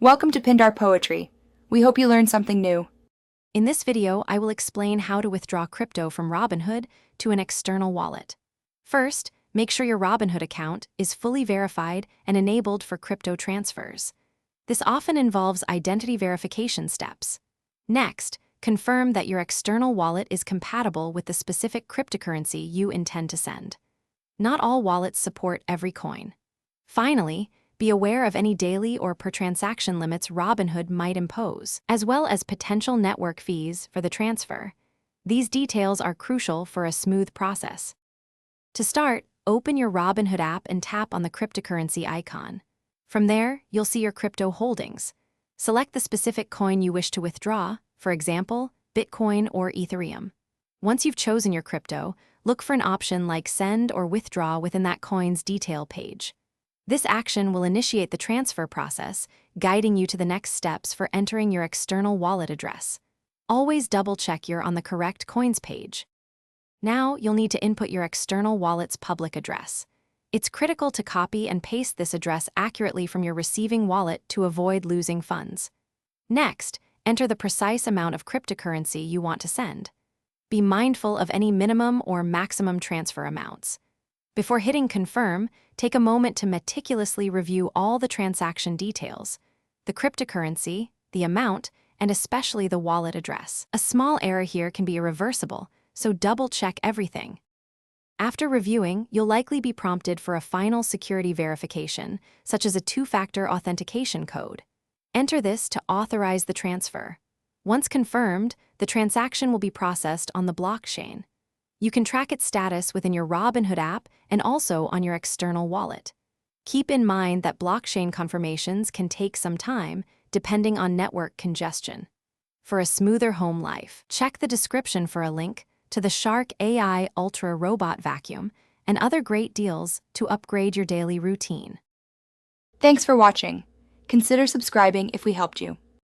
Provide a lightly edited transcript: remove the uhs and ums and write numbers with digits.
Welcome to Pindar Poetry. We hope you learned something new. In this video, I will explain how to withdraw crypto from Robinhood to an external wallet. First, make sure your Robinhood account is fully verified and enabled for crypto transfers. This often involves identity verification steps. Next, confirm that your external wallet is compatible with the specific cryptocurrency you intend to send. Not all wallets support every coin. Finally, be aware of any daily or per-transaction limits Robinhood might impose, as well as potential network fees for the transfer. These details are crucial for a smooth process. To start, open your Robinhood app and tap on the cryptocurrency icon. From there, you'll see your crypto holdings. Select the specific coin you wish to withdraw, for example, Bitcoin or Ethereum. Once you've chosen your crypto, look for an option like Send or Withdraw within that coin's detail page. This action will initiate the transfer process, guiding you to the next steps for entering your external wallet address. Always double-check you're on the correct coins page. Now, you'll need to input your external wallet's public address. It's critical to copy and paste this address accurately from your receiving wallet to avoid losing funds. Next, enter the precise amount of cryptocurrency you want to send. Be mindful of any minimum or maximum transfer amounts. Before hitting confirm, take a moment to meticulously review all the transaction details, the cryptocurrency, the amount, and especially the wallet address. A small error here can be irreversible, so double-check everything. After reviewing, you'll likely be prompted for a final security verification, such as a two-factor authentication code. Enter this to authorize the transfer. Once confirmed, the transaction will be processed on the blockchain. You can track its status within your Robinhood app and also on your external wallet. Keep in mind that blockchain confirmations can take some time, depending on network congestion. For a smoother home life, check the description for a link to the Shark AI Ultra Robot Vacuum and other great deals to upgrade your daily routine. Thanks for watching. Consider subscribing if we helped you.